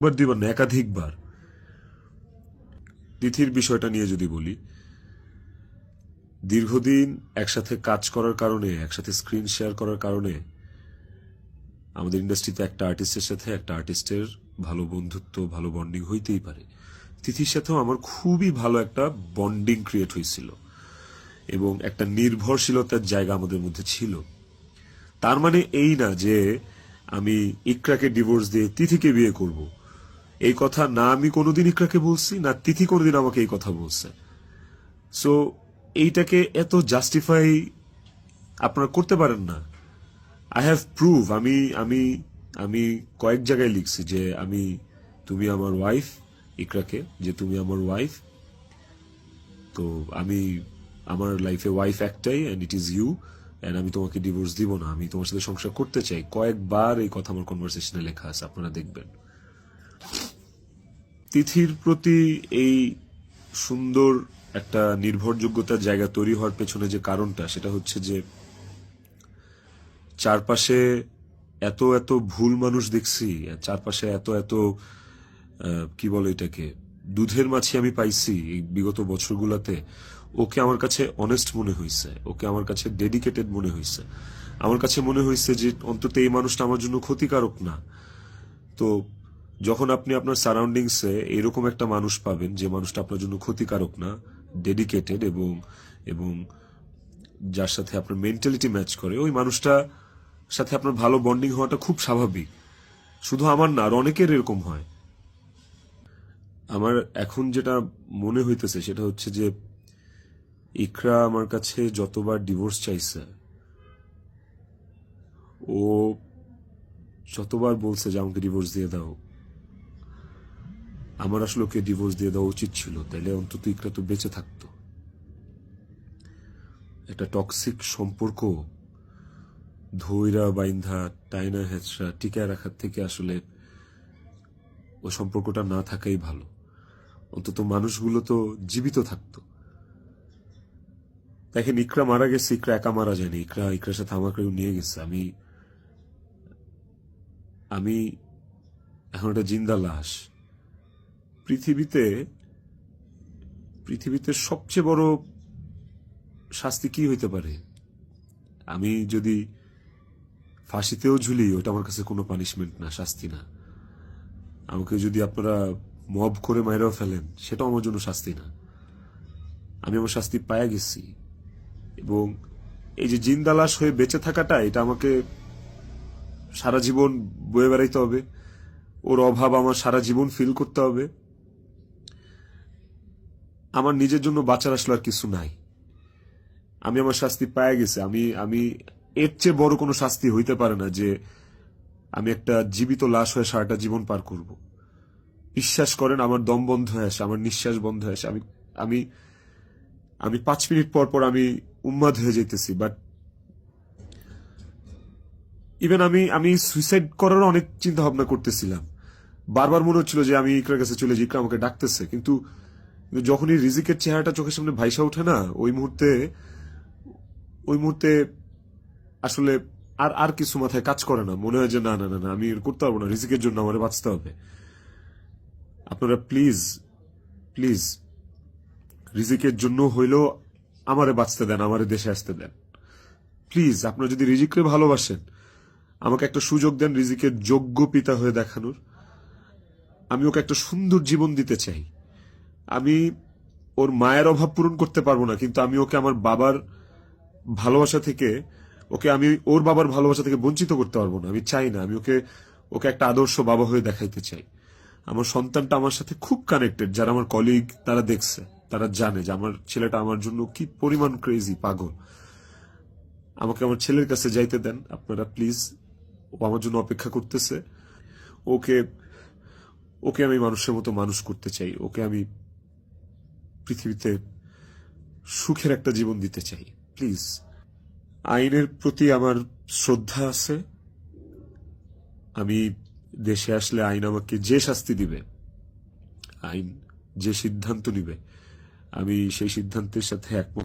দিবার না, একাধিকবার। তিথির বিষয়টা নিয়ে যদি বলি, দীর্ঘদিন একসাথে কাজ করার কারণে, একসাথে স্ক্রিন শেয়ার করার কারণে আমাদের ইন্ডাস্ট্রিতে একটা আর্টিস্টের সাথে একটা আর্টিস্টের ভালো বন্ধুত্ব, ভালো বন্ডিং হইতেই পারে। তিথির সাথেও আমার খুবই ভালো একটা বন্ডিং ক্রিয়েট হয়েছিল এবং একটা নির্ভরশীলতার জায়গা আমাদের মধ্যে ছিল। তার মানে এই না যে আমি ইকরাকে ডিভোর্স দিয়ে তিথিকে বিয়ে করব। এই কথা না আমি কোনোদিন ইকরাকে বলছি, না তিথি কোনোদিন আমাকে এই কথা বলছে। সো এইটাকে এত জাস্টিফাই আপনারা করতে পারেন না। I have prove. আমি আমি আমি কয়েক জায়গায় লিখছি যে তুমি আমার ওয়াইফ, ইকরাকে, যে তুমি আমার ওয়াইফ। তো আমার লাইফে ওয়াইফ একটাই, and it is you, and আমি তোমাকে ডিভোর্স দিব না, আমি তোমার সাথে সংসার করতে চাই। কয়েকবার এই কথা আমার কনভারসেশনে লেখা আছে, আপনারা দেখবেন। তিথির প্রতি এই সুন্দর একটা নির্ভরযোগ্যতার জায়গা তৈরি হওয়ার পেছনে যে কারণটা, সেটা হচ্ছে যে চারপাশে এত এত ভুল মানুষ দেখছি, চারপাশে এত এত কি বলে এটাকে, দুধের মাছি আমি পাইছি এই বিগত বছরগুলোতে। ওকে আমার কাছে অনেস্ট মনে হয়েছে, ওকে আমার কাছে ডেডিকেটেড মনে হয়েছে। আমার কাছে মনে হয়েছে যে অন্তত এই মানুষটা আমার জন্য ক্ষতিকারক না। তো যখন আপনি আপনার সারাউন্ডিংসে এরকম একটা মানুষ পাবেন, যে মানুষটা আপনার জন্য ক্ষতিকারক না, ডেডিকেটেড এবং এবং যার সাথে আপনার মেন্টালিটি ম্যাচ করে, ওই মানুষটা সাথে আপনার ভালো বন্ডিং হওয়াটা খুব স্বাভাবিক। শুধু আমার না, আর অনেকের এরকম হয়। আমার এখন যেটা মনে হইতেছে সেটা হচ্ছে যে ইকরা আমার কাছে যতবার ডিভোর্স চাইছে, ও যতবার বলছে যে আমাকে ডিভোর্স দিয়ে দাও, আমার আসলে ওকে ডিভোর্স দিয়ে দেওয়া উচিত ছিল, তাইলে অন্তত ইকরা তো বেঁচে থাকতো। একটা টক্সিক সম্পর্ক ধৈরা বাইন্ধা টাইনা হেঁচড়া টিকায় রাখার থেকে আসলে ওই সম্পর্কটা না থাকাই ভালো। অন্তত মানুষগুলো তো জীবিত থাকতো। দেখেন, ইকরা মারা গেছে, ইকরা একা মারা যায়নি, ইকরার সাথে আমাকেও নিয়ে গেছে। আমি আমি এখন একটা জিন্দা লাশ। পৃথিবীতে পৃথিবীতে সবচেয়ে বড় শাস্তি কি হইতে পারে? আমি যদি ফাঁসিতেও ঝুলি, ওটা আমার কাছে কোনো পানিশমেন্ট না, শাস্তি না। আমাকে যদি আপনারা মব করে মাইরাও ফেলেন, সেটাও আমার জন্য শাস্তি না। আমি আমার শাস্তি পায়া গেছি। এবং এই যে জিন্দা লাশ হয়ে বেঁচে থাকাটা, এটা আমাকে সারা জীবন বয়ে বেড়াইতে হবে। ওর অভাব আমার সারা জীবন ফিল করতে হবে। আমার নিজের জন্য বাঁচার আসলে আর কিছু নাই। আমি আমার শাস্তি পায়া গেছি। আমি আমি এর চেয়ে বড় কোনো শাস্তি হইতে পারে না যে আমি একটা জীবিত লাশ হয়ে সারাটা জীবন পার করব। বিশ্বাস করেন, আমার দম বন্ধ হয়ে আসে, আমার নিঃশ্বাস বন্ধ হয়ে আসে। আমি আমি আমি 5 মিনিট পর পর আমি উন্মাদ হয়ে যেতেছি। বাট ইভেন আমি আমি সুইসাইড করার অনেক চিন্তা ভাবনা করতেছিলাম। বারবার মনে হচ্ছিল যে আমি ইকরার কাছে চলে যাই, ইকরা আমাকে ডাকতেছে। কিন্তু যখনই রিজিকের চেহারাটা চোখের সামনে ভাইসা ওঠে না, ওই মুহূর্তে আসলে আর আর কিছু মাথায় কাজ করে না। মনে হয় যে না না না না, আমি করতে পারবো না, রিজিকের জন্য আমার বাঁচতে হবে। আপনারা প্লিজ প্লিজ রিজিকের জন্য হইলেও আমারে বাঁচতে দেন, আমারে দেশে আসতে দেন। প্লিজ, আপনারা যদি রিজিককে ভালোবাসেন, আমাকে একটা সুযোগ দেন রিজিকের যোগ্য পিতা হয়ে দেখানোর। আমি ওকে একটা সুন্দর জীবন দিতে চাই। আমি ওর মায়ের অভাব পূরণ করতে পারবো না, কিন্তু আমি ওকে আমার বাবার ভালোবাসা থেকে, আমি ওর বাবার ভালোবাসা থেকে বঞ্চিত করতে পারবো না। আমি চাই না। আমি ওকে ওকে একটা আদর্শ বাবা হয়ে দেখাইতে চাই। আমার সন্তানটা আমার সাথে খুব কানেক্টেড। যারা আমার কলিগ, তারা দেখছে, তারা জানে যে আমার ছেলেটা আমার জন্য কি পরিমাণ ক্রেজি, পাগল। আমাকে আমার ছেলের কাছে যাইতে দেন আপনারা প্লিজ। ও আমার জন্য অপেক্ষা করতেছে। ওকে ওকে আমি মানুষের মতো মানুষ করতে চাই। ওকে আমি পৃথিবীতে সুখের একটা জীবন দিতে চাই। প্লিজ। আইনের প্রতি আমার শ্রদ্ধা আছে। আমি দেশে আসলে আইন আমাকে যে শাস্তি দিবে, আইন যে সিদ্ধান্ত নিবে, আমি সেই সিদ্ধান্তের সাথে একমত।